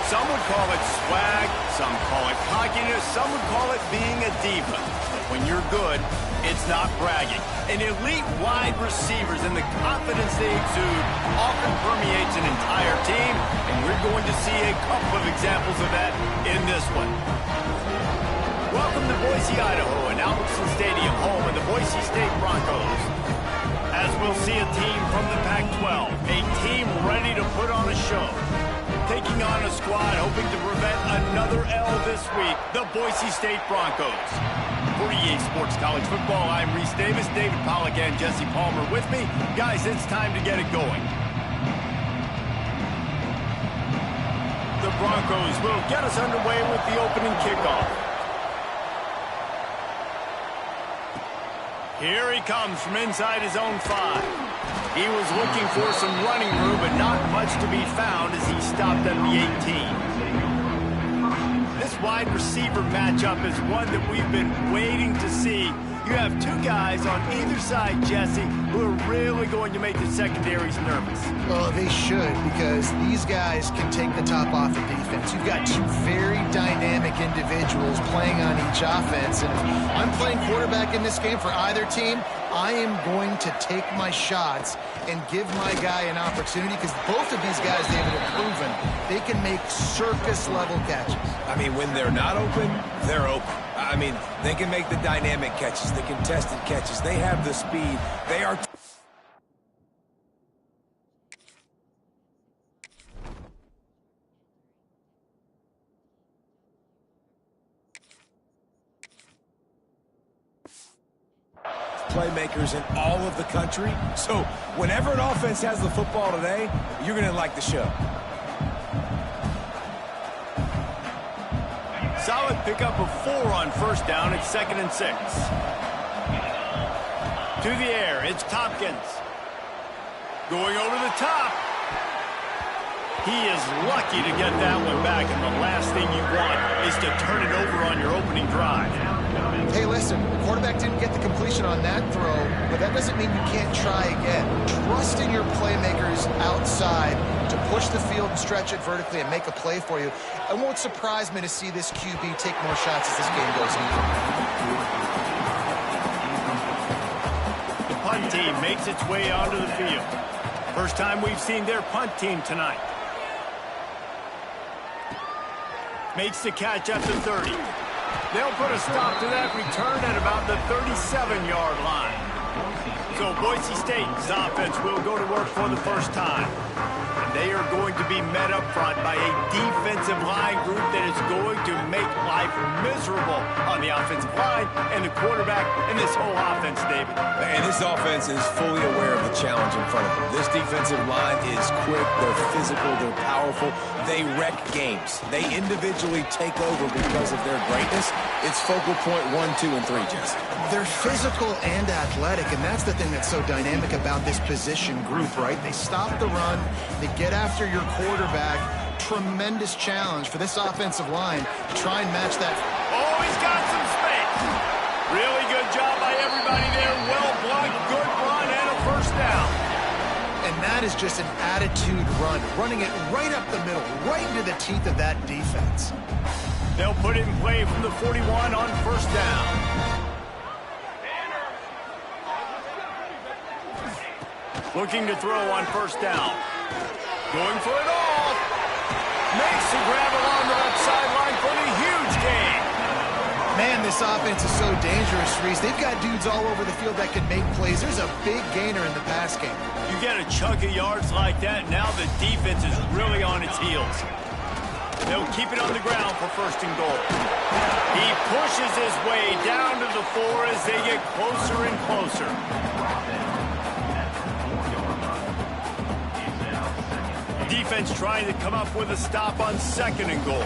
Some would call it swag, some call it cockiness, some would call it being a diva. But when you're good, it's not bragging. An elite wide receivers and the confidence they exude often permeates an entire team, and we're going to see a couple of examples of that in this one. Welcome to Boise, Idaho, and Albertson Stadium, home of the Boise State Broncos. As we'll see a team from the Pac-12, a team ready to put on a show. Taking on a squad hoping to prevent another L this week, the Boise State Broncos. For EA Sports College Football, I'm Reese Davis, David Pollack, and Jesse Palmer with me. Guys, it's time to get it going. The Broncos will get us underway with the opening kickoff. Here he comes from inside his own 5. He was looking for some running room, but not much to be found as he stopped at the 18. This wide receiver matchup is one that we've been waiting to see. You have two guys on either side, Jesse, who are really going to make the secondaries nervous. Well, they should, because these guys can take the top off of defense. You've got two very dynamic individuals playing on each offense, and if I'm playing quarterback in this game for either team, I am going to take my shots and give my guy an opportunity, because both of these guys, David, have proven they can make circus-level catches. I mean, when they're not open, they're open. I mean, they can make the dynamic catches, the contested catches. They have the speed. They are... playmakers in all of the country. So whenever an offense has the football today, you're going to like the show. Solid pickup of 4 on first down. It's 2nd and 6. To the air, it's Tompkins. Going over the top. He is lucky to get that one back, and the last thing you want is to turn it over on your opening drive. Hey, listen, the quarterback didn't get the completion on that throw, but that doesn't mean you can't try again. Trust in your playmakers outside to push the field and stretch it vertically and make a play for you. It won't surprise me to see this QB take more shots as this game goes on. The punt team makes its way onto the field. First time we've seen their punt team tonight. Makes the catch at the 30. They'll put a stop to that return at about the 37-yard line. So Boise State's offense will go to work for the first time. And they are going to be met up front by a defensive line group that is going to make life miserable on the offensive line and the quarterback and this whole offense, David. And this offense is fully aware of the challenge in front of them. This defensive line is quick, they're physical, they're powerful. They wreck games. They individually take over because of their greatness. It's focal point 1, 2, and 3, Jesse. They're physical and athletic, and that's the thing that's so dynamic about this position group, right? They stop the run, they get after your quarterback. Tremendous challenge for this offensive line to try and match that. Oh, he's got some space. Really good job by everybody there. Well blocked, good run, and a first down. And that is just an attitude run, running it right up the middle, right into the teeth of that defense. They'll put it in play from the 41 on first down. Looking to throw on first down. Going for it all. Makes the grab along the left sideline for the huge gain. Man, this offense is so dangerous, Reese. They've got dudes all over the field that can make plays. There's a big gainer in the pass game. You get a chunk of yards like that, now the defense is really on its heels. They'll keep it on the ground for first and goal. He pushes his way down to the 4 as they get closer and closer. Defense trying to come up with a stop on 2nd and goal.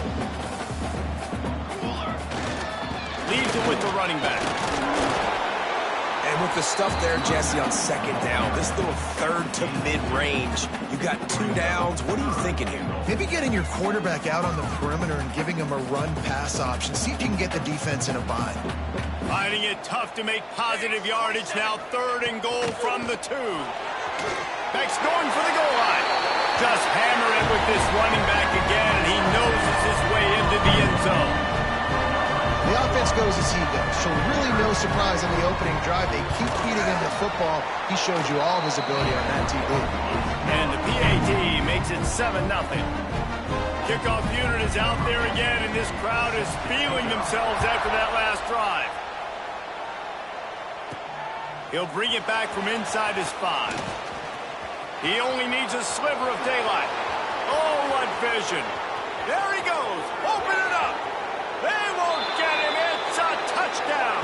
Leaves it with the running back. And with the stuff there, Jesse, on 2nd down, this little 3rd to mid-range, you got 2 downs. What are you thinking here? Maybe getting your quarterback out on the perimeter and giving him a run-pass option. See if you can get the defense in a bind. Finding it tough to make positive yardage now. 3rd and goal from the 2. Beck's going for the goal line. Just hammer it with this running back again, and he noses his way into the end zone. The offense goes as he goes, so really no surprise on the opening drive. They keep feeding him the football. He shows you all of his ability on that TV. And the PAT makes it 7-0. Kickoff unit is out there again, and this crowd is feeling themselves after that last drive. He'll bring it back from inside his 5. He only needs a sliver of daylight. Oh, what vision. There he goes. Open it up. They won't get him. It's a touchdown.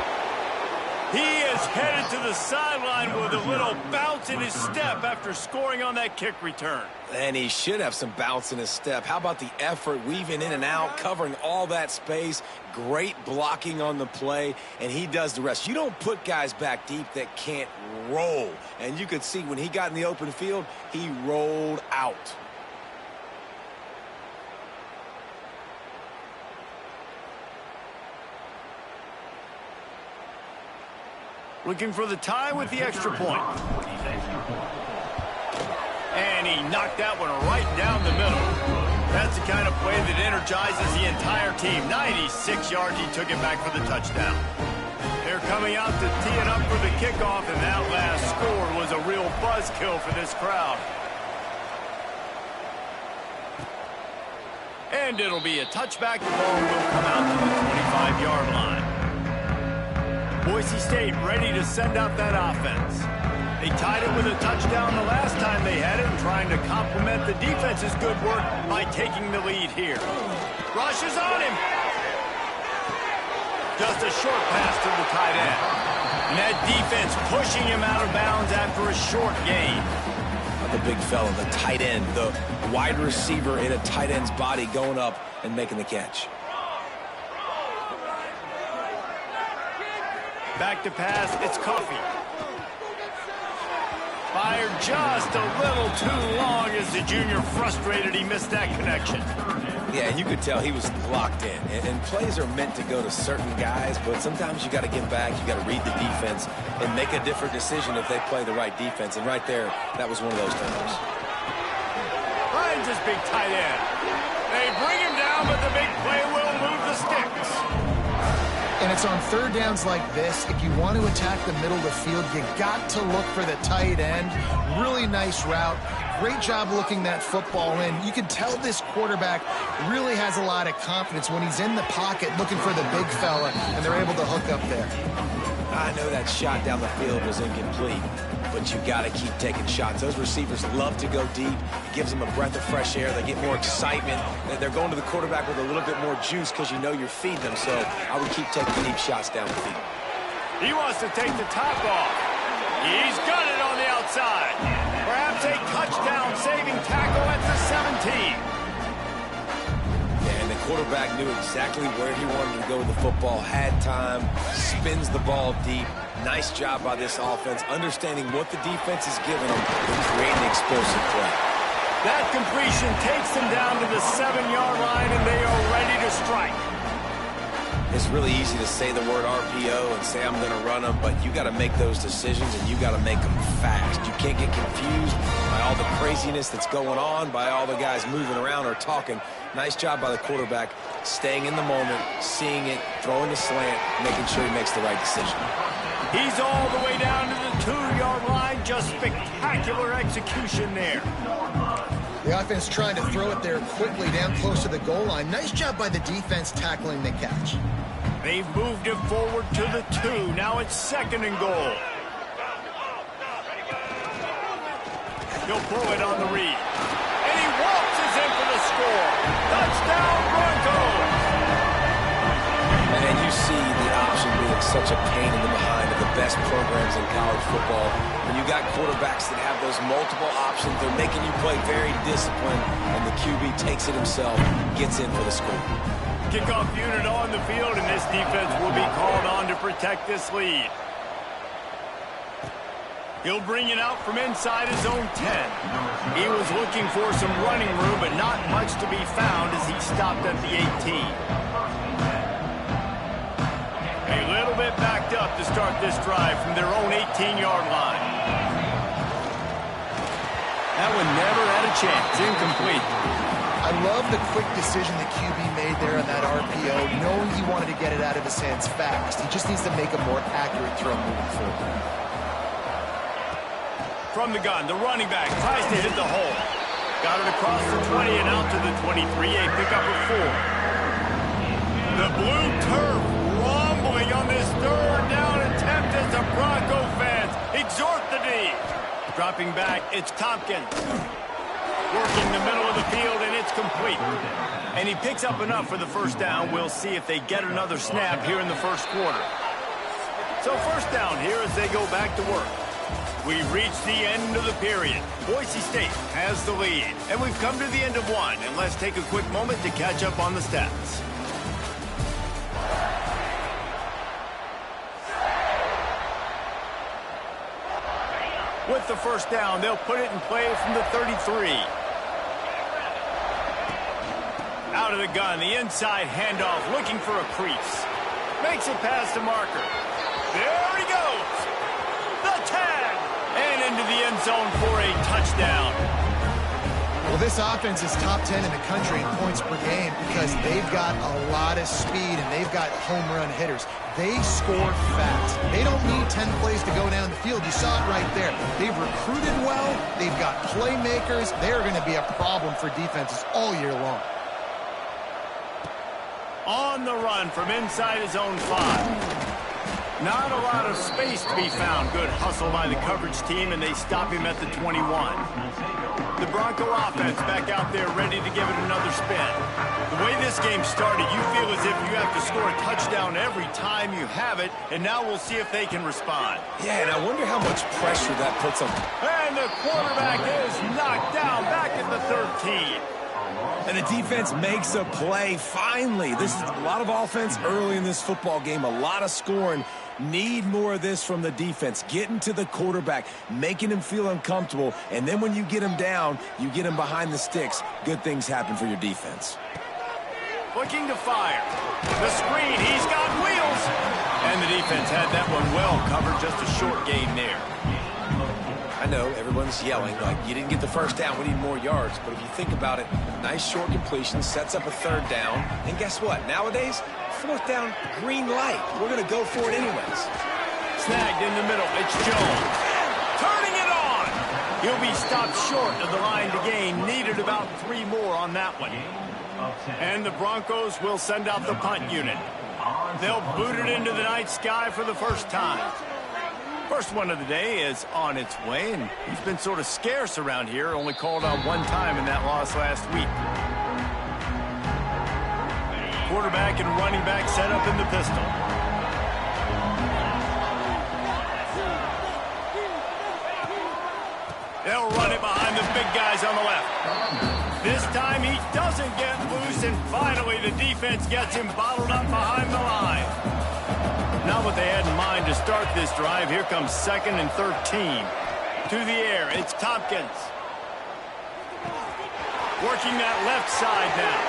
He is headed to the sideline with a little bounce in his step after scoring on that kick return. And he should have some bounce in his step. How about the effort, weaving in and out, covering all that space, great blocking on the play, and he does the rest. You don't put guys back deep that can't roll. And you could see when he got in the open field, he rolled out. Looking for the tie with the extra point. And he knocked that one right down the middle. That's the kind of play that energizes the entire team. 96 yards, he took it back for the touchdown. They're coming out to tee it up for the kickoff, and that last score was a real buzzkill for this crowd. And it'll be a touchback. The ball will come out to the 25-yard line. Boise State ready to send out that offense. They tied it with a touchdown the last time they had it, and trying to complement the defense's good work by taking the lead here. Rush is on him. Just a short pass to the tight end. And that defense pushing him out of bounds after a short gain. The big fella, the tight end, the wide receiver in a tight end's body going up and making the catch. Back to pass, it's Coffee. Fired just a little too long as the junior frustrated he missed that connection. Yeah, and you could tell he was locked in. And plays are meant to go to certain guys, but sometimes you got to get back, you got to read the defense, and make a different decision if they play the right defense. And right there, that was one of those times. Finds his big tight end. They bring him down, but the big play will move the sticks. And it's on third downs like this. If you want to attack the middle of the field, you got to look for the tight end. Really nice route. Great job looking that football in. You can tell this quarterback really has a lot of confidence when he's in the pocket looking for the big fella, and they're able to hook up there. I know that shot down the field was incomplete, but you got to keep taking shots. Those receivers love to go deep. It gives them a breath of fresh air. They get more excitement. They're going to the quarterback with a little bit more juice because you know you're feeding them. So I would keep taking deep shots down the field. He wants to take the top off. He's got it on the outside. Perhaps a touchdown-saving tackle at the 17. And the quarterback knew exactly where he wanted to go with the football, had time, spins the ball deep. Nice job by this offense, understanding what the defense is giving them and creating explosive play. That completion takes them down to the 7-yard line, and they are ready to strike. It's really easy to say the word RPO and say I'm going to run them, but you got to make those decisions and you got to make them fast. You can't get confused by all the craziness that's going on, by all the guys moving around or talking. Nice job by the quarterback, staying in the moment, seeing it, throwing the slant, making sure he makes the right decision. He's all the way down to the 2-yard line. Just spectacular execution there. The offense trying to throw it there quickly down close to the goal line. Nice job by the defense tackling the catch. They've moved him forward to the 2. Now it's 2nd and goal. He'll pull it on the read. And he waltzes in for the score. Touchdown, Broncos! And you see the option being such a pain in the behind of the best programs in college football. When you got quarterbacks that have those multiple options, they're making you play very disciplined, and the QB takes it himself, gets in for the score. Kickoff unit on the field, and this defense will be called on to protect this lead. He'll bring it out from inside his own 10. He was looking for some running room, but not much to be found as he stopped at the 18. A little bit backed up to start this drive from their own 18-yard line. That one never had a chance. Incomplete. I love the quick decision the QB made there on that RPO, knowing he wanted to get it out of his hands fast. He just needs to make a more accurate throw moving forward. From the gun, the running back tries to hit the hole. Got it across the 20 and out to the 23. A pickup of 4. The blue turf rumbling on this third down attempt as the Bronco fans exhort the D. Dropping back, it's Tompkins. Working the middle of the field, and it's complete. And he picks up enough for the first down. We'll see if they get another snap here in the first quarter. So first down here as they go back to work. We reach the end of the period. Boise State has the lead. And we've come to the end of one. And let's take a quick moment to catch up on the stats. With the first down, they'll put it in play from the 33. Out of the gun, the inside handoff, looking for a crease. Makes it past the marker. There he goes. The tag. And into the end zone for a touchdown. Well, this offense is top 10 in the country in points per game because they've got a lot of speed and they've got home run hitters. They score fast. They don't need 10 plays to go down the field. You saw it right there. They've recruited well. They've got playmakers. They're going to be a problem for defenses all year long. On the run from inside his own 5. Not a lot of space to be found. Good hustle by the coverage team, and they stop him at the 21. The Bronco offense back out there ready to give it another spin. The way this game started, you feel as if you have to score a touchdown every time you have it, and now we'll see if they can respond. Yeah, and I wonder how much pressure that puts on them. And the quarterback is knocked down back at the 13. And the defense makes a play, finally. This is a lot of offense early in this football game, a lot of scoring. Need more of this from the defense. Getting to the quarterback, making him feel uncomfortable, and then when you get him down, you get him behind the sticks. Good things happen for your defense. Looking to fire. The screen, he's got wheels. And the defense had that one well covered, just a short gain there. I know everyone's yelling like you didn't get the first down, we need more yards, but if you think about it, nice short completion sets up a third down, and guess what, nowadays fourth down, green light, we're gonna go for it anyways. Snagged in the middle, it's Jones turning it on. He'll be stopped short of the line to gain. Needed about 3 more on that one. And the Broncos will send out the punt unit. They'll boot it into the night sky for the first time. First one of the day is on its way, and he's been sort of scarce around here, only called on 1 time in that loss last week. Quarterback and running back set up in the pistol. They'll run it behind the big guys on the left. This time he doesn't get loose, and finally the defense gets him bottled up behind the line. Not what they had in mind to start this drive. Here comes 2nd and 13. To the air, it's Tompkins. Working that left side now.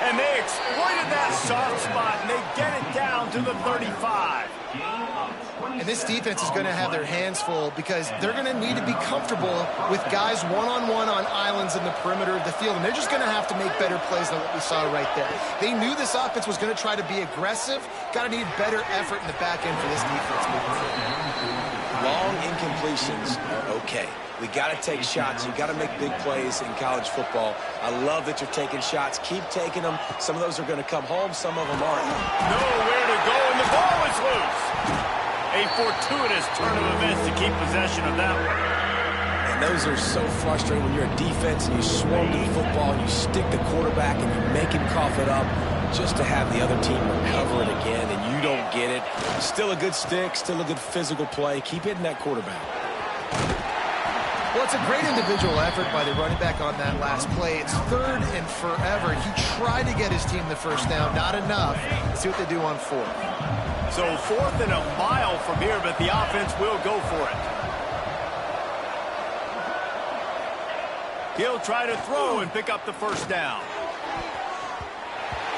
And they exploited that soft spot, and they get it down to the 35. And this defense is going to have their hands full because they're going to need to be comfortable with guys one-on-one on islands in the perimeter of the field, and they're just going to have to make better plays than what we saw right there. They knew this offense was going to try to be aggressive. Got to need better effort in the back end for this defense moving forward. Long incompletions are okay. We got to take shots. You got to make big plays in college football. I love that you're taking shots. Keep taking them. Some of those are going to come home. Some of them aren't. Nowhere to go, and the ball is loose. A fortuitous turn of events to keep possession of that one. And those are so frustrating when you're a defense and you swarm to the football, and you stick the quarterback, and you make him cough it up just to have the other team recover it again, and you don't get it. Still a good stick, still a good physical play. Keep hitting that quarterback. Well, it's a great individual effort by the running back on that last play. It's 3rd and forever. He tried to get his team the first down. Not enough. Let's see what they do on 4th. So 4th and a mile from here, but the offense will go for it. He'll try to throw and pick up the first down.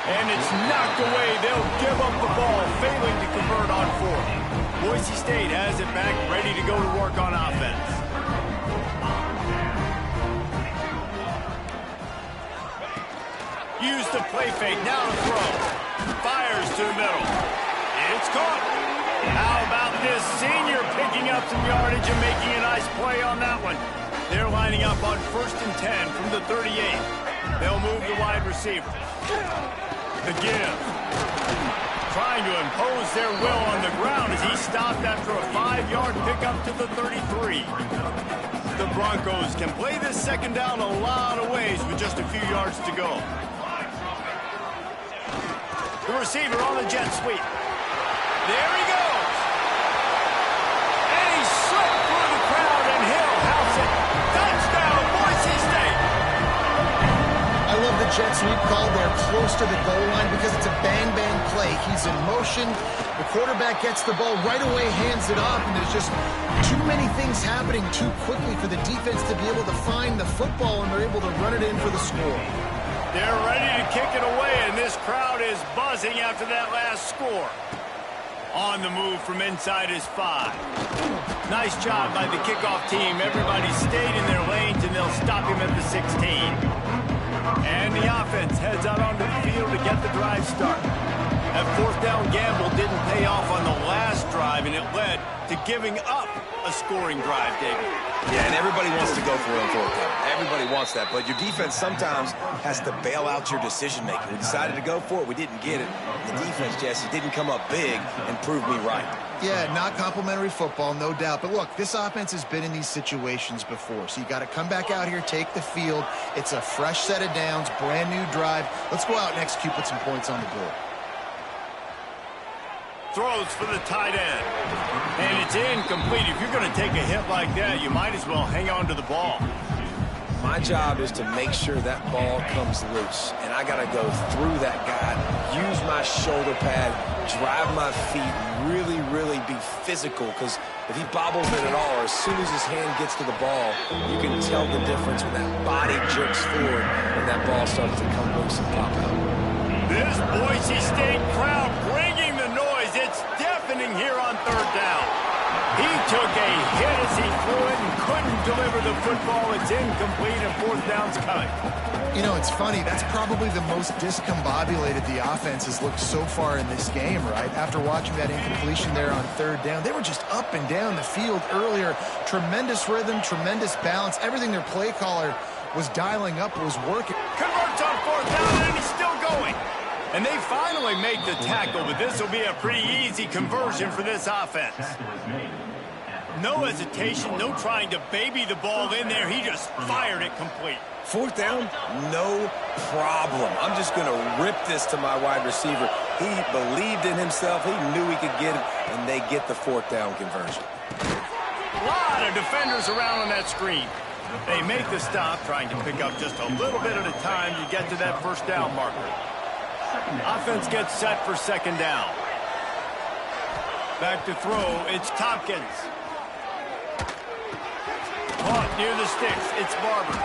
And it's knocked away. They'll give up the ball, failing to convert on 4th. Boise State has it back, ready to go to work on offense. used the play fake. Now to throw. Fires to the middle. It's caught. How about this senior picking up some yardage and making a nice play on that one? They're lining up on 1st and 10 from the 38. They'll move the wide receiver. The give. Trying to impose their will on the ground as he stopped after a 5-yard pickup to the 33. The Broncos can play this second down a lot of ways with just a few yards to go. The receiver on the jet sweep. There he goes. And he slipped through the crowd, and Hill house it. Touchdown, Boise State. I love the jet sweep call there close to the goal line because it's a bang-bang play. He's in motion. The quarterback gets the ball right away, hands it off, and there's just too many things happening too quickly for the defense to be able to find the football, and they're able to run it in for the score. They're ready to kick it away, and this crowd is buzzing after that last score. On the move from inside his 5. Nice job by the kickoff team. Everybody stayed in their lanes, and they'll stop him at the 16. And the offense heads out onto the field to get the drive started. That 4th down gamble didn't pay off on the last drive, and it led to giving up a scoring drive, David. Yeah, and everybody wants to go for it on 4th down. Everybody wants that, but your defense sometimes has to bail out your decision-making. We decided to go for it. We didn't get it. The defense, Jesse, didn't come up big and prove me right. Yeah, not complimentary football, no doubt. But look, this offense has been in these situations before. So you got to come back out here, take the field. It's a fresh set of downs, brand new drive. Let's go out and execute, put some points on the board. Throws for the tight end. And it's incomplete. If you're going to take a hit like that, you might as well hang on to the ball. My job is to make sure that ball comes loose. And I got to go through that guy, use my shoulder pad, drive my feet, really, really be physical. Because if he bobbles it at all, or as soon as his hand gets to the ball, you can tell the difference when that body jerks forward and that ball starts to come loose and pop out. This Boise State crowd bringing the noise. It's deafening here on 3rd down. He took a hit as he threw it and couldn't deliver the football. It's incomplete, and 4th down's coming. You know, it's funny. That's probably the most discombobulated the offense has looked so far in this game, right? After watching that incompletion there on 3rd down, they were just up and down the field earlier. Tremendous rhythm, tremendous balance. Everything their play caller was dialing up was working. Converts on 4th down, and he's still going. And they finally make the tackle, but this will be a pretty easy conversion for this offense. No hesitation, no trying to baby the ball in there. He just fired it complete. 4th down, no problem. I'm just going to rip this to my wide receiver. He believed in himself. He knew he could get it, and they get the 4th down conversion. A lot of defenders around on that screen. They make the stop, trying to pick up just a little bit at a time to get to that 1st down marker. Offense gets set for 2nd down. Back to throw, it's Tompkins. Caught near the sticks, it's Barber.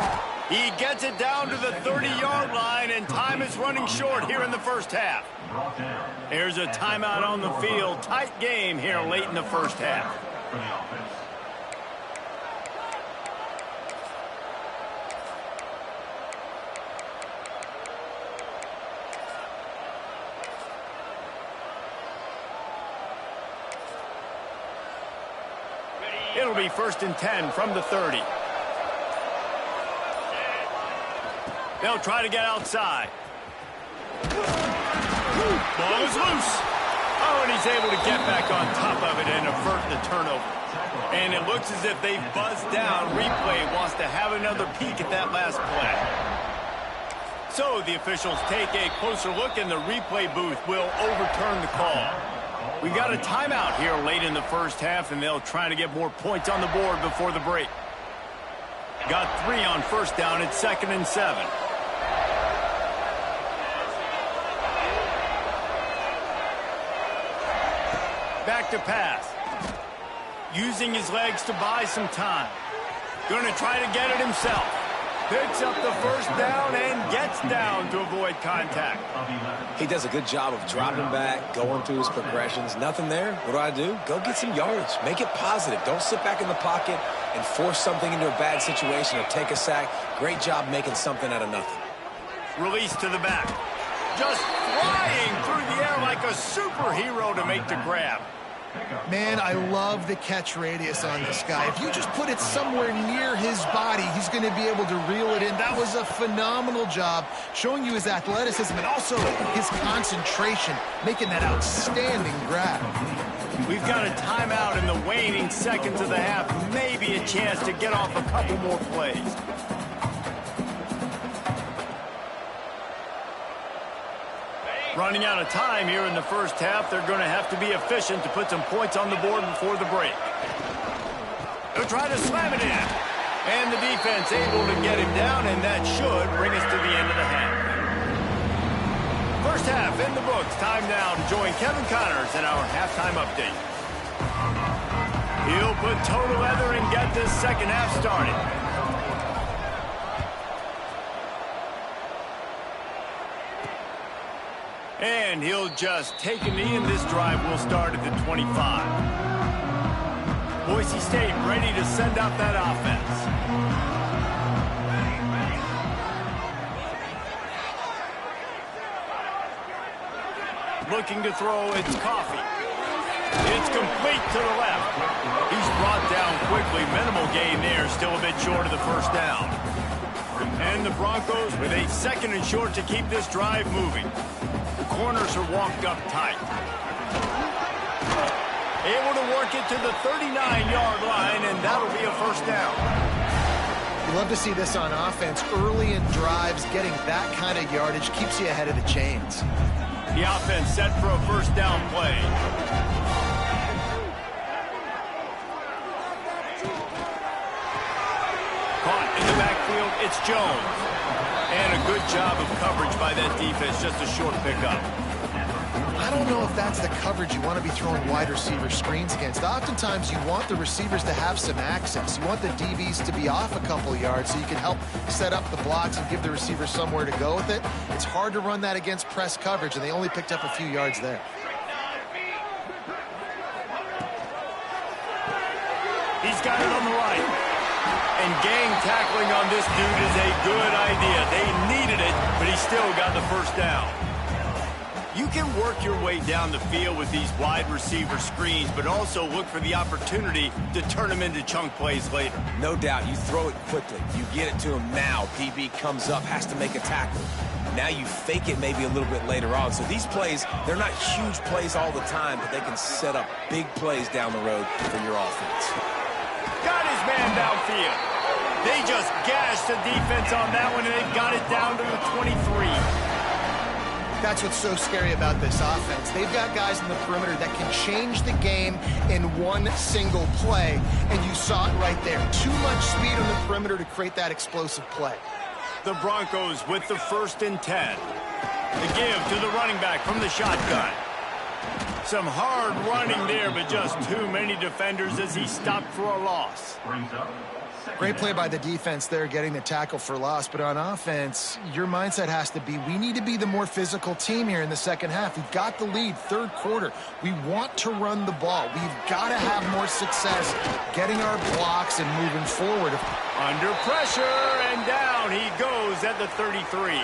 He gets it down to the 30-yard line, and time is running short here in the 1st half. There's a timeout on the field. Tight game here late in the 1st half. It'll be 1st and 10 from the 30. They'll try to get outside. Ball is loose. Oh, and he's able to get back on top of it and avert the turnover. And it looks as if they've buzzed down. Replay wants to have another peek at that last play. So the officials take a closer look, and the replay booth will overturn the call. We've got a timeout here late in the 1st half, and they'll try to get more points on the board before the break. Got 3 on 1st down. It's 2nd and 7. Back to pass. Using his legs to buy some time. Going to try to get it himself. Picks up the 1st down and gets down to avoid contact. He does a good job of dropping back, going through his progressions. Nothing there. What do? Go get some yardage. Make it positive. Don't sit back in the pocket and force something into a bad situation or take a sack. Great job making something out of nothing. Release to the back. Just flying through the air like a superhero to make the grab. Man, I love the catch radius on this guy. If you just put it somewhere near his body, he's going to be able to reel it in. That was a phenomenal job, showing you his athleticism and also his concentration, making that outstanding grab. We've got a timeout in the waning seconds of the half. Maybe a chance to get off a couple more plays. Running out of time here in the first half. They're going to have to be efficient to put some points on the board before the break. They'll try to slam it in. And the defense able to get him down, and that should bring us to the end of the half. First half in the books. Time now to join Kevin Connors in our halftime update. He'll put total leather and get this second half started. And he'll just take a knee, and this drive will start at the 25. Boise State ready to send out that offense. Looking to throw, it's Coffee. It's complete to the left. He's brought down quickly. Minimal gain there, still a bit short of the first down. And the Broncos with a second and short to keep this drive moving. Corners are walked up tight. Able to work it to the 39-yard line, and that'll be a first down. You love to see this on offense. Early in drives, getting that kind of yardage keeps you ahead of the chains. The offense set for a first down play. Caught in the backfield, it's Jones. And a good job of coverage by that defense, just a short pickup. I don't know if that's the coverage you want to be throwing wide receiver screens against. Oftentimes, you want the receivers to have some access. You want the DBs to be off a couple yards so you can help set up the blocks and give the receiver somewhere to go with it. It's hard to run that against press coverage, and they only picked up a few yards there. He's got it on the right. And gang tackling on this dude is a good idea. They needed it, but he still got the first down. You can work your way down the field with these wide receiver screens, but also look for the opportunity to turn them into chunk plays later. No doubt, you throw it quickly. You get it to him now. DB comes up, has to make a tackle. Now you fake it maybe a little bit later on. So these plays, they're not huge plays all the time, but they can set up big plays down the road for your offense. Got his man downfield. They just gashed the defense on that one, and they got it down to the 23. That's what's so scary about this offense. They've got guys in the perimeter that can change the game in one single play, and you saw it right there. Too much speed on the perimeter to create that explosive play. The Broncos with the 1st and 10. The give to the running back from the shotgun. Some hard running there, but just too many defenders as he stopped for a loss. Great play by the defense there, getting the tackle for loss. But on offense, your mindset has to be, we need to be the more physical team here in the second half. We've got the lead, third quarter. We want to run the ball. We've got to have more success getting our blocks and moving forward. Under pressure, and down he goes at the 33.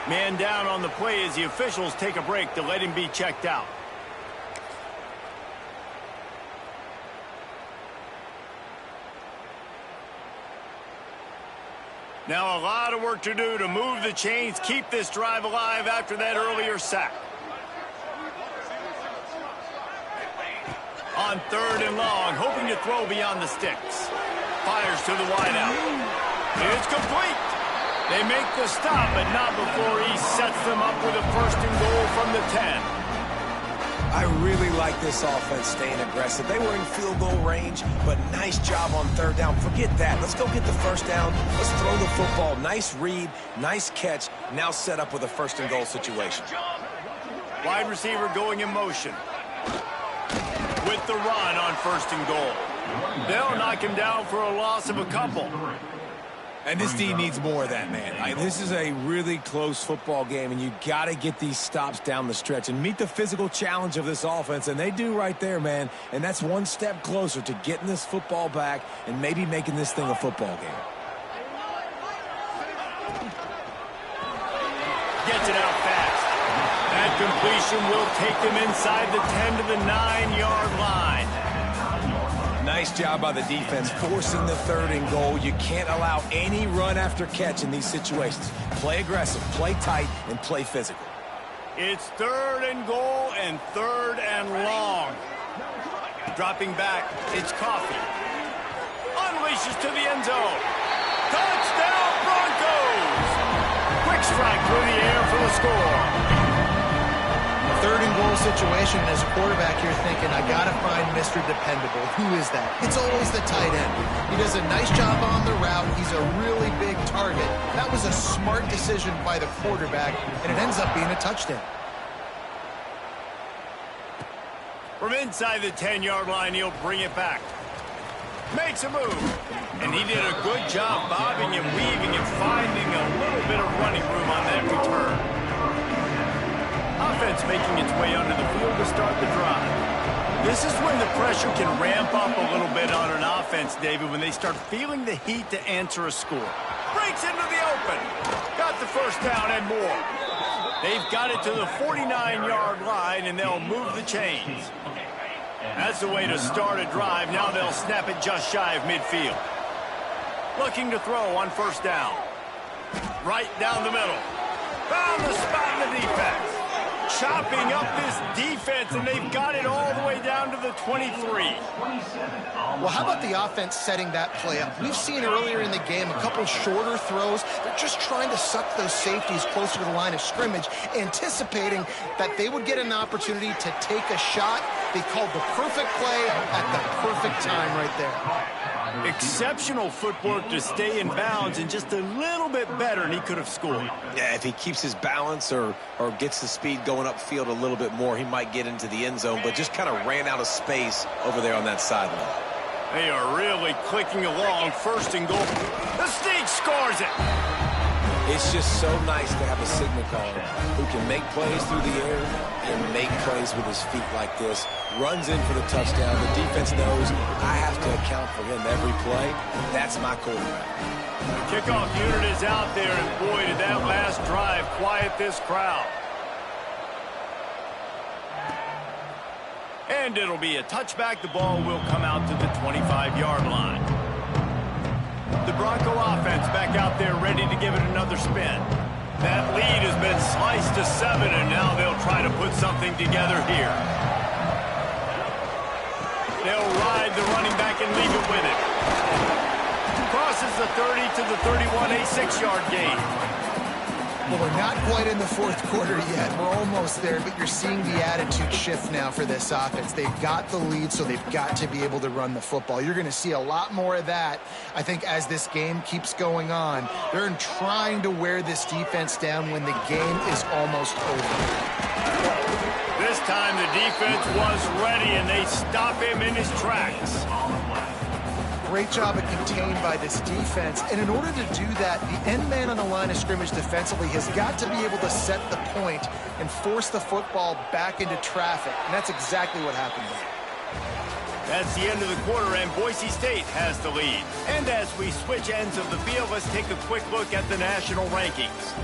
Man down on the play as the officials take a break to let him be checked out. Now a lot of work to do to move the chains, keep this drive alive after that earlier sack. On 3rd and long, hoping to throw beyond the sticks. Fires to the wideout. It's complete. They make the stop, but not before he sets them up with a 1st and goal from the 10. I really like this offense staying aggressive. They were in field goal range, but nice job on 3rd down. Forget that. Let's go get the 1st down. Let's throw the football. Nice read, nice catch. Now set up with a 1st and goal situation. Wide receiver going in motion. With the run on 1st and goal. They'll knock him down for a loss of a couple. And this D needs more of that, man. This is a really close football game, and you got to get these stops down the stretch and meet the physical challenge of this offense, and they do right there, man. And that's one step closer to getting this football back and maybe making this thing a football game. gets it out fast. That completion will take them inside the 10 to the 9-yard line. Nice job by the defense, forcing the 3rd and goal. You can't allow any run after catch in these situations. Play aggressive, play tight, and play physical. It's 3rd and goal and 3rd and long. Dropping back, it's Coffee. Unleashes to the end zone. Touchdown Broncos! Quick strike through the air for the score. 3rd and goal situation, as a quarterback, you're thinking, I got to find Mr. Dependable. Who is that? It's always the tight end. He does a nice job on the route. He's a really big target. That was a smart decision by the quarterback, and it ends up being a touchdown. From inside the 10-yard line, he'll bring it back. Makes a move. And he did a good job bobbing and weaving and finding a little bit of running room on that return. Offense making its way onto the field to start the drive. This is when the pressure can ramp up a little bit on an offense, David, when they start feeling the heat to answer a score. Breaks into the open. Got the first down and more. They've got it to the 49-yard line, and they'll move the chains. That's the way to start a drive. Now they'll snap it just shy of midfield. Looking to throw on first down. Right down the middle. Found the spot in the defense. Chopping up this defense, and they've got it all the way down to the 23. Well, how about the offense setting that play up? We've seen earlier in the game a couple shorter throws. They're just trying to suck those safeties closer to the line of scrimmage, anticipating that they would get an opportunity to take a shot. They called the perfect play at the perfect time right there. Exceptional footwork to stay in bounds, and just a little bit better, and he could have scored. Yeah, if he keeps his balance or gets the speed going upfield a little bit more, he might get into the end zone, but just kind of ran out of space over there on that sideline. They are really clicking along. First and goal. The Sneak scores it. It's just so nice to have a signal caller who can make plays through the air and make plays with his feet like this. Runs in for the touchdown. The defense knows I have to account for him every play. That's my quarterback. The kickoff unit is out there, and boy, did that last drive quiet this crowd. And it'll be a touchback. The ball will come out to the 25-yard line. The Bronco offense back out there ready to give it another spin. That lead has been sliced to 7, and now they'll try to put something together here. They'll ride the running back and leave it with it. Crosses the 30 to the 31, a 6-yard gain. Well, we're not quite in the fourth quarter yet. We're almost there, but you're seeing the attitude shift now for this offense. They've got the lead, so they've got to be able to run the football. You're going to see a lot more of that, I think, as this game keeps going on. They're trying to wear this defense down when the game is almost over. This time the defense was ready, and they stop him in his tracks. Great job of contained by this defense. And in order to do that, the end man on the line of scrimmage defensively has got to be able to set the point and force the football back into traffic. And that's exactly what happened there. That's the end of the quarter, and Boise State has the lead. And as we switch ends of the field, let's take a quick look at the national rankings.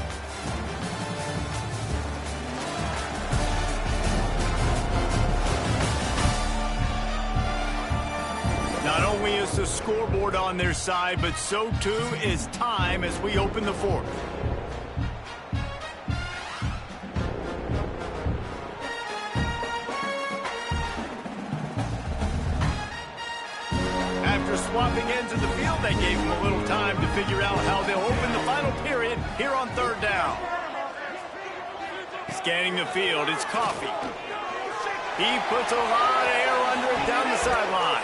Not only is the scoreboard on their side, but so too is time as we open the fourth. After swapping ends of the field, they gave them a little time to figure out how they'll open the final period here on third down. Scanning the field, it's Coffee. He puts a lot of air under it down the sideline.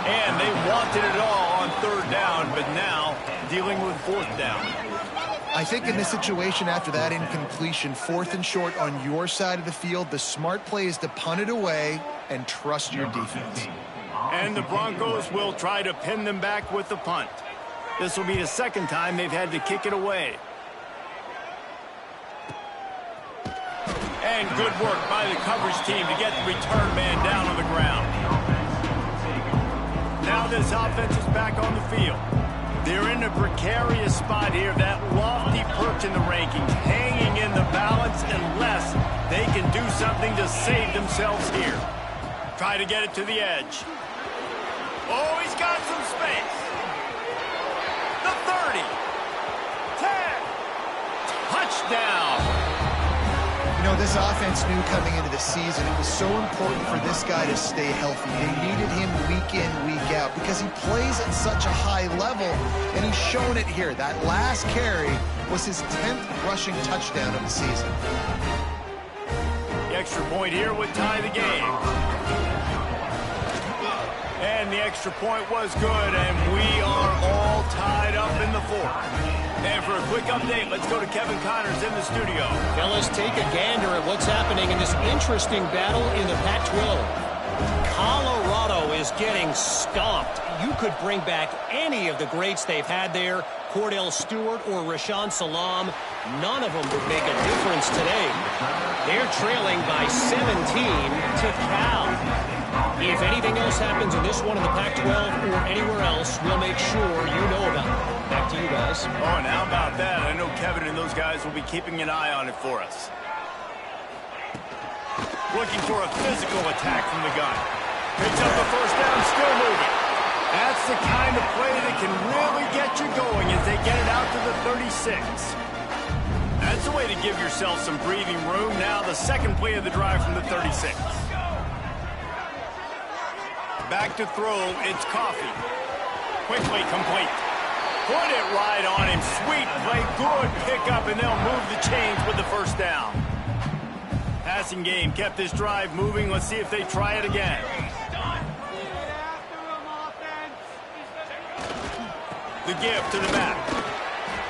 And they wanted it all on third down, but now dealing with fourth down. I think in this situation after that incompletion, 4th and short on your side of the field, the smart play is to punt it away and trust your defense. And the Broncos will try to pin them back with the punt. This will be the second time they've had to kick it away. And good work by the coverage team to get the return man down on the ground. Now this offense is back on the field. They're in a precarious spot here. That lofty perch in the rankings, hanging swing in the balance unless they can do something to save themselves here. Try to get it to the edge. Oh, he's got some space. The 30. 10. Touchdown. You know, this offense knew coming into the season it was so important for this guy to stay healthy. They needed him week in, week out because he plays at such a high level, and he's shown it here. That last carry was his 10th rushing touchdown of the season. The extra point here would tie the game. And the extra point was good, and we are all tied up in the fourth. And for a quick update, let's go to Kevin Connors in the studio. Now let's take a gander at what's happening in this interesting battle in the Pac-12. Colorado is getting stomped. You could bring back any of the greats they've had there, Cordell Stewart or Rashaan Salam. None of them would make a difference today. They're trailing by 17 to Cal. If anything else happens in this one in the Pac-12 or anywhere else, we'll make sure you know about it. Back to you guys. Oh, and how about that? I know Kevin and those guys will be keeping an eye on it for us. Looking for a physical attack from the gun. Picks up the first down, still moving. That's the kind of play that can really get you going as they get it out to the 36. That's a way to give yourself some breathing room. Now the second play of the drive from the 36. Back to throw, it's Coffee. Quickly complete. Put it right on him. Sweet play, good pickup, and they'll move the chains with the first down. Passing game kept this drive moving. Let's see if they try it again. The give to the back.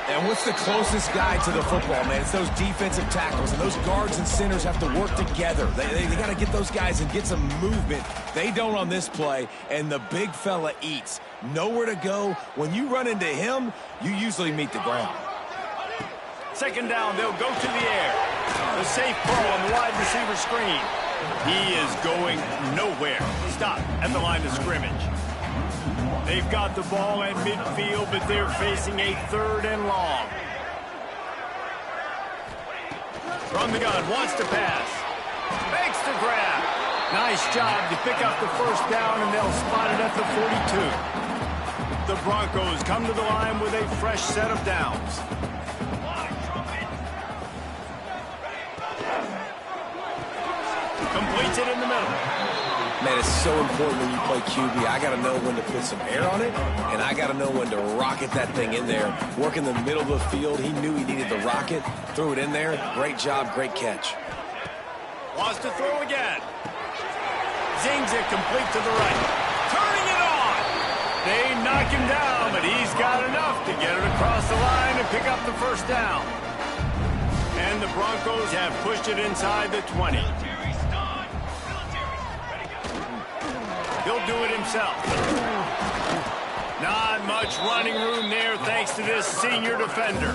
And what's the closest guy to the football, man? It's those defensive tackles, and those guards and centers have to work together. They got to get those guys and get some movement. They don't on this play, and the big fella eats. Nowhere to go. When you run into him, you usually meet the ground. Second down, they'll go to the air. The safe ball on the wide receiver screen. He is going nowhere. Stop at the line of scrimmage. They've got the ball at midfield, but they're facing a 3rd and long. From the gun, wants to pass. Makes the grab. Nice job to pick up the first down, and they'll spot it at the 42. The Broncos come to the line with a fresh set of downs. Completes it in the middle. Man, it's so important when you play QB. I got to know when to put some air on it, and I got to know when to rocket that thing in there. Work in the middle of the field. He knew he needed the rocket. Threw it in there. Great job, great catch. Wants to throw again. Zings it complete to the right. Turning it on. They knock him down, but he's got enough to get it across the line and pick up the first down. And the Broncos have pushed it inside the 20. He'll do it himself. Not much running room there thanks to this senior defender.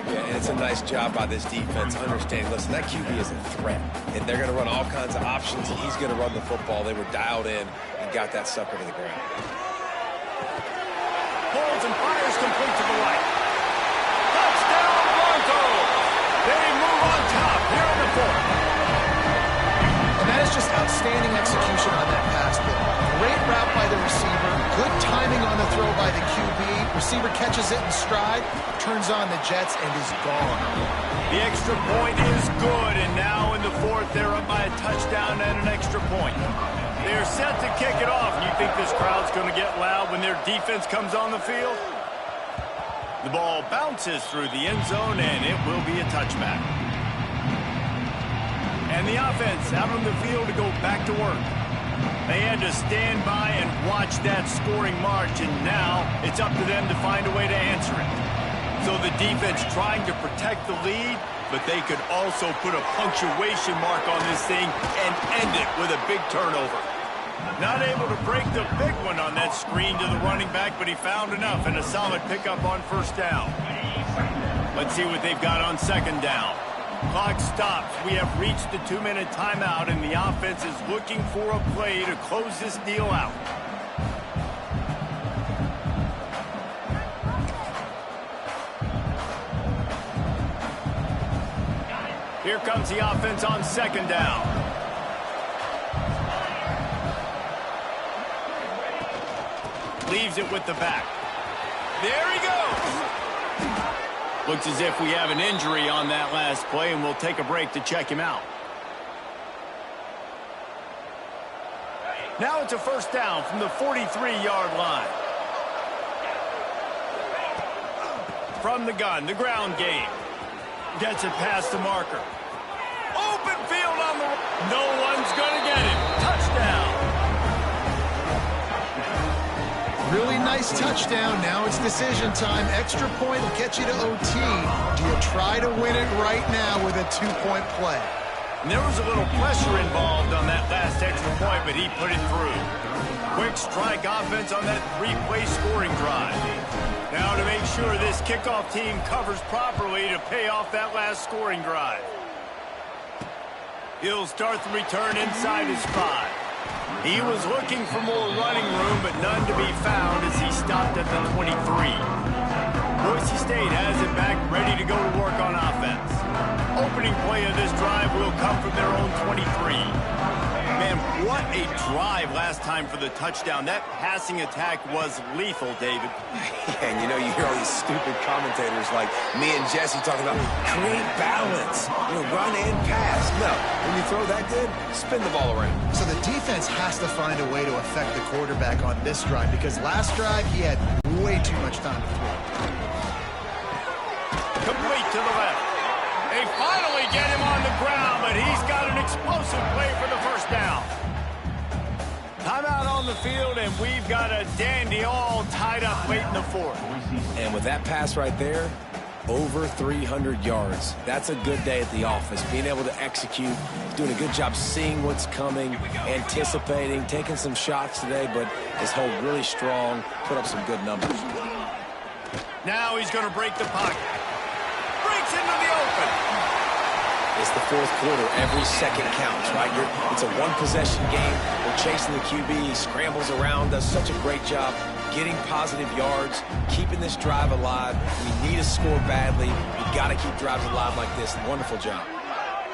Yeah, and it's a nice job by this defense understanding, listen, that QB is a threat. And they're going to run all kinds of options, and he's going to run the football. They were dialed in and got that sucker to the ground. Pulls and fires complete to the right. Touchdown Broncos! They move on top here in the 4th. And that is just outstanding execution on that pass play. Great route by the receiver. Good timing on the throw by the QB. Receiver catches it in stride, turns on the jets, and is gone. The extra point is good, and now in the 4th, they're up by a touchdown and an extra point. They're set to kick it off. You think this crowd's going to get loud when their defense comes on the field? The ball bounces through the end zone, and it will be a touchback. And the offense out on the field to go back to work. They had to stand by and watch that scoring march, and now it's up to them to find a way to answer it. So the defense trying to protect the lead, but they could also put a punctuation mark on this thing and end it with a big turnover. Not able to break the big one on that screen to the running back, but he found enough and a solid pickup on first down. Let's see what they've got on second down. Clock stops. We have reached the 2-minute timeout, and the offense is looking for a play to close this deal out. Here comes the offense on second down. Leaves it with the back. There he goes. Looks as if we have an injury on that last play, and we'll take a break to check him out. Now it's a first down from the 43-yard line. From the gun, the ground game. Gets it past the marker. Open field on the... No one's going to get him. Touchdown. Really nice touchdown. Now it's decision time. Extra point will get you to OT. Do you try to win it right now with a two-point play? And there was a little pressure involved on that last extra point, but he put it through. Quick strike offense on that three-play scoring drive. Now to make sure this kickoff team covers properly to pay off that last scoring drive. He'll start the return inside his 5. He was looking for more running room, but none to be found as he stopped at the 23. Boise State has it back, ready to go to work on offense. Opening play of this drive will come from their own 23. Man, what a drive last time for the touchdown. That passing attack was lethal, David. And you know, you hear all these stupid commentators like me and Jesse talking about create balance, run and pass. No, when you throw that good, spin the ball around. So the defense has to find a way to affect the quarterback on this drive, because last drive he had way too much time to throw. Complete to the left. They finally get him on the ground, but he's got an explosive play for the first down. Timeout on the field, and we've got a dandy all tied up late in the fourth. And with that pass right there, over 300 yards. That's a good day at the office. Being able to execute, doing a good job seeing what's coming, anticipating, taking some shots today, but his hold really strong, put up some good numbers. Now he's going to break the pocket. Breaks into the open. It's the fourth quarter. Every second counts, right? It's a one-possession game. We're chasing the QB. He scrambles around, does such a great job getting positive yards, keeping this drive alive. We need to score badly. We've got to keep drives alive like this. Wonderful job.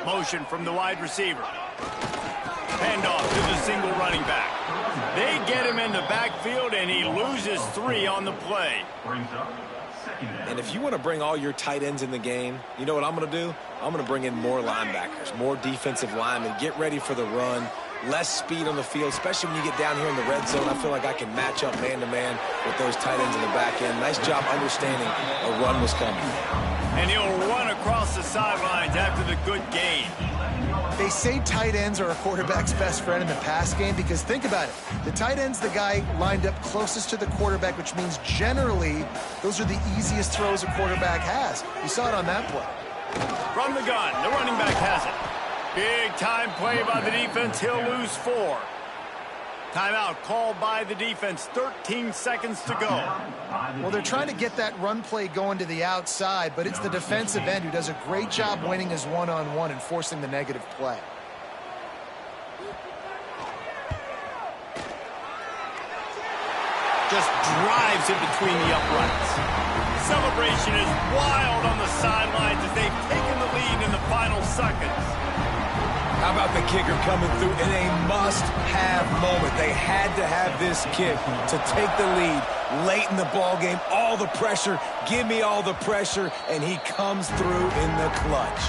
Motion from the wide receiver. Handoff to the single running back. They get him in the backfield, and he loses 3 on the play. And if you want to bring all your tight ends in the game, you know what I'm going to do? I'm going to bring in more linebackers, more defensive linemen, get ready for the run, less speed on the field, especially when you get down here in the red zone. I feel like I can match up man-to-man with those tight ends in the back end. Nice job understanding a run was coming. And he'll run across the sidelines after the good gain. They say tight ends are a quarterback's best friend in the pass game because think about it. The tight end's the guy lined up closest to the quarterback, which means generally those are the easiest throws a quarterback has. You saw it on that play. From the gun, the running back has it. Big time play by the defense. He'll lose 4. Timeout called by the defense. 13 seconds to go. Well, they're trying to get that run play going to the outside, but it's the defensive end who does a great job winning his one-on-one and forcing the negative play. Just drives in between the uprights. Celebration is wild on the sidelines as they've taken the lead in the final seconds. How about the kicker coming through in a must-have moment? They had to have this kick to take the lead late in the ball game. All the pressure, give me all the pressure, and he comes through in the clutch.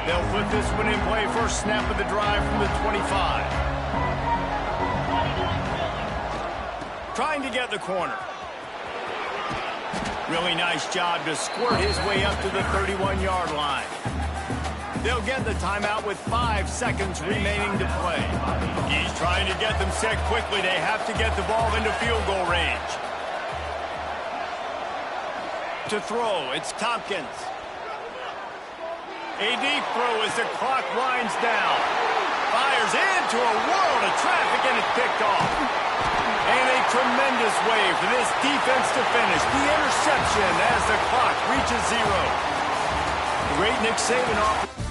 They'll put this one in play. First snap of the drive from the 25. Trying to get the corner. Really nice job to squirt his way up to the 31-yard line. They'll get the timeout with 5 seconds remaining to play. He's trying to get them set quickly. They have to get the ball into field goal range. To throw, it's Tompkins. A deep throw as the clock winds down. Fires into a world of traffic, and it's picked off. And a tremendous way for this defense to finish. The interception as the clock reaches 0. The great Nick Saban off.